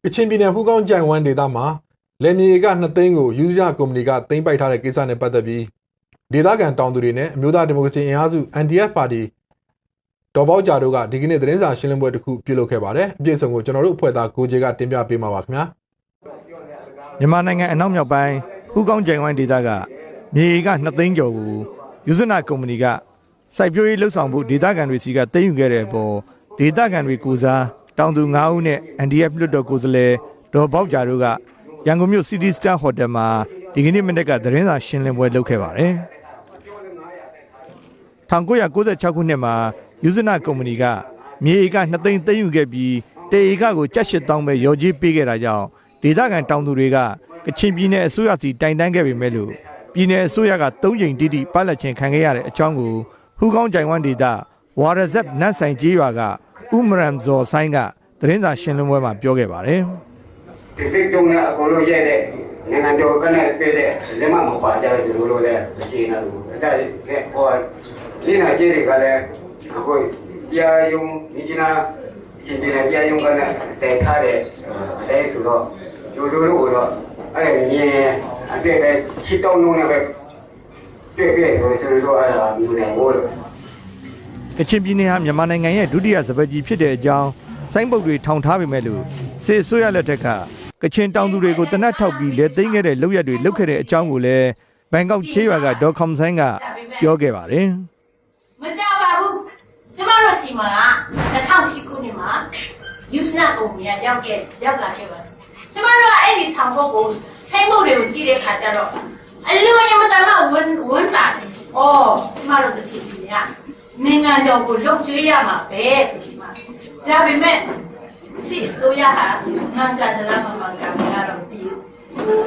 ကချင်ပြည်နယ်ဟူးကောင်းကြိုင်ဝမ်ဒေသမှာလယ်မြေက2သိန်းကိုယူဇရကုမ္ပဏီကသိမ်းပိုက်ထားတဲ့ကိစ္စနဲ့ပတ်သက်ပြီးဒေသခံတောင်သူတွေနဲ့အမျိုးသားဒီမိုကရေစီအင်အားစု NDF ပါတီဒေါ်ပေါက်ကြတို့ကဒီကနေ့သတင်းစာရှင်းလင်းပွဲတစ်ခုပြုလုပ်ခဲ့ပါတယ်အပြည့်အစုံကိုကျွန်တော်တို့အဖွဲ့သားကိုဂျေကတင်ပြပေးမှာပါခင်ဗျာမြန်မာနိုင်ငံအနောက်မြောက်ပိုင်းဟူးကောင်းကြိုင်ဝမ်ဒေသကမြေက2သိန်းကျော်ကိုယူဇရကုမ္ပဏီကစိုက်ပျိုးရေးလှုပ်ဆောင်မှုဒေသခံတွေစီကသိမ်းယူခဲ့တဲ့အပေါ်ဒေသခံတွေကိုစားတောင်သူ9ဦးနဲ့ NDF လွှတ်တော်ကိုယ်စားလှယ်ဒေါ်ပေါက်ကြတို့ကရန်ကုန်မြို့ City Star Hotel မှာဒီကနေ့မနေ့ကသတင်းစာရှင်းလင်းပွဲလုပ်ခဲ့ပါတယ်1996ခုနှစ်မှာယူဇနာကုမ္ပဏီကမြေဧက2သိန်းသိမ်းယူခဲ့ပြီးတဧကကို7,000ပဲရော်ကြီးပေးခဲ့တာကြောင့်ဒေသခံတောင်သူတွေကကချင်ပြည်နယ်အစိုးရစီတိုင်တန်းခဲ့ပေမဲ့လို့ပြည်နယ်အစိုးရက3ကြိမ်တိတိပတ်လက်ချင်းခံခဲ့ရတဲ့အကြောင်းကိုဟူးကောင်းကြိုင်ဝမ်ဒေသဝါရဇက်နတ်ဆိုင်ကြီးရွာကဦးမရမ်ဇော်ဆိုင်ကသတင်းစာရှင်းလင်းပွဲမှာပြောခဲ့ပါတယ်ဒီစိတ်တုံးနဲ့အကုန်လုံးရဲ့တဲ့နိုင်ငံတော်ကလည်းပြည့်တဲ့လက်မမပါကြတဲ့လူလိုလည်းအခြေအနေလို့အဲ့ဒါဟိုဒီနာကျေတွေကလည်းအခုတရားရုံးဒီချနာရှင်ပြည်နယ်တရားရုံးကလည်းတည်ထားတဲ့အတိုင်းဆိုတော့လူလိုလို့တော့အဲ့ဒီမြင်အပြည့်တဲ့ချစ်တောင်းလုံးနဲ့ပဲပြည့်ဆိုတော့အဲ့ဒါဒီနေဘောကချင်ပြည်နယ်ဟာမြန်မာနိုင်ငံရဲ့ဒုတိယစပယ်ကြီးဖြစ်တဲ့အကြောင်းစိုင်းပုတ်တွေထောင်ထားပေမဲ့လို့စစ်အစိုးရလက်ထက်ကကချင်တောင်သူတွေကိုတနတ်ထောက်ပြီးလက်သိမ်းခဲ့တဲ့လုပ်ရက်တွေလုပ်ခဲ့တဲ့အကြောင်းကိုလည်းဘန်ကောက်ချေးရွာကဒေါ်ခေါမ်ဆိုင်ကပြောခဲ့ပါတယ်မကြပါဘူးကျမတို့စီမှာ2008ခုနှစ်မှာယူစနာကုမ္ပဏီကရောက်လာခဲ့ပါတယ်ကျမတို့ကအဲ့ဒီဆောင်ဖို့ကိုစိုင်းပုတ်တွေကိုကြည့်တဲ့ခါကျတော့အလိုရမတမဝန်လာတယ်။အော်ကျမတို့တစ်ချိန်ကြီးကနိုင်ငံတော်ကိုလှုပ်ကြွေးရမှာပဲဆိုပြီးမှဒါပေမဲ့စစ်ဆိုရဟာငံကတလားမမှန်ကန်ရတော့ဒီ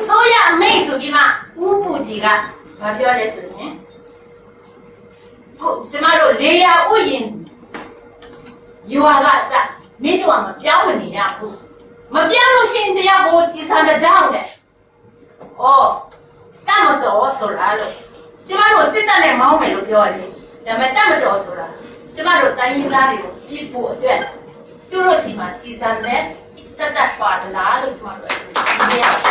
ဆိုရအမိတ်ဆိုပြီးမှဦးပူကြီးကဘာပြောလဲဆိုရင်ကိုကျမတို့လေယာဥယျင်ယူဟာကစမင်းတို့ကမပြောင်းဝင်နေရဘူးမပြောင်းလို့ရှိရင်တရားကိုကြီးစားတဲ့တောင်းတယ်။အော်တမတော်ဆိုတာလို့ကျမတို့စစ်တပ်နဲ့မောင်းမယ်လို့ပြောတယ်ဒါပေမဲ့တမတော်ဆိုတာကျမတို့တိုင်းရင်းသားတွေကိုပြစ်ဖို့အတွက်သူတို့စီမှာကြီးစားတဲ့တတ်ပါလားလို့ကျမတို့ပြောရ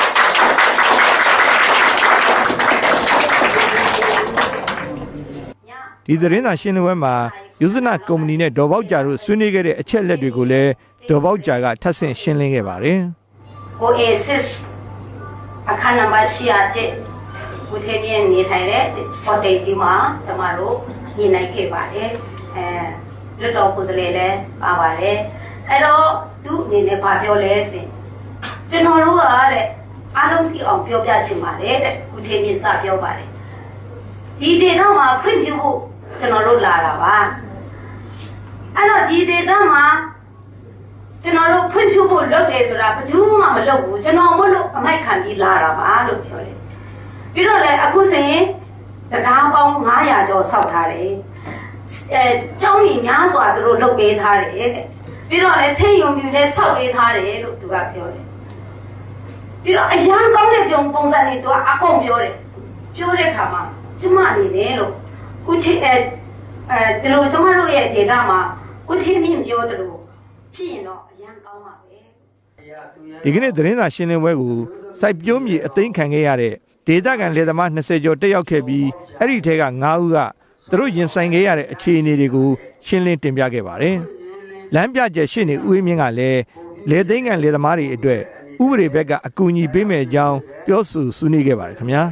ဒီသတင်းစာရှင်းလင်းပွဲမှာယူဇနာကုမ္ပဏီနဲ့ဒေါ်ပေါက်ကြတို့ဆွေးနွေးခဲ့တဲ့အချက်လက်တွေကိုလည်းဒေါ်ပေါက်ကြကထပ်ဆင့်ရှင်းလင်းခဲ့ပါတယ်Oasis အခန်းနံပါတ်8ဦးထေပြင်းနေထိုင်တဲ့ဟိုတယ်ကြီးမှာကျမတို့ညှိနှိုင်းခဲ့ပါတယ်လွတ်တော်ကိုယ်စားလှယ်လည်းပါပါတယ်အဲ့တော့သူအနေနဲ့ဗာပြောလဲဆိုရင်ကျွန်တော်တို့ကတဲ့အားလုံးပြအောင်ပြောပြချင်ပါတယ်တဲ့ဦးထေပြင်းစပြောပါတယ်ဒီဒေသမှာဖွင့်ပြဖို့ကျွန်တော်တို့လာတာပါအဲ့တော့ဒီဒေသမှာကျွန်တော်တို့ဖွင့်ပြဖို့လုပ်တယ်ဆိုတာဘယ်သူမှမလုပ်ဘူးကျွန်တော်မလို့အမိုက်ခံပြီးလာတာပါလို့ပြောတယ်ပြီးတော့လည်းအခုဆိုရင်တရားပေါင်း900ကျော်ဆောက်ထားတယ်ကျောင်းကြီးများစွာသူတို့လုပ်ပေးထားတယ်တဲ့ပြီးတော့လည်းဆေးရုံကြီးလည်းဆောက်ပေးထားတယ်လို့သူကပြောတယ်ပြီးတော့အရန်ကောင်းတဲ့ပုံစံတွေသူကအကုန်ပြောတယ်ပြောတဲ့အခါမှာကျမအနေနဲ့လို့ဦးထေဒီလိုကျမတို့ရဲ့ဒေတာမှာဦးထေမြင့်ပြောတယ်လို့ဖြစ်ရင်တော့အရန်ကောင်းပါပဲဒီကနေ့သတင်းစာရှင်းလင်းပွဲကိုစိုက်ပျိုးမြေအသိမ်းခံခဲ့ရတဲ့ဒေသခံလယ်သမား20ကျော်တက်ရောက်ခဲ့ပြီးအဲ့ဒီထဲက9ဦးကသူတို့ရင်ဆိုင်ခဲ့ရတဲ့အခြေအနေတွေကိုရှင်းလင်းတင်ပြခဲ့ပါတယ်လမ်းပြချက်ရှင်းနေဦးအေးမြင့်ကလည်းလယ်သိမ်းခံလယ်သမားတွေအတွက်ဥပဒေဘက်ကအကူအညီပေးမယ်အကြောင်းပြောဆိုဆွေးနွေးခဲ့ပါတယ်ခင်ဗျာ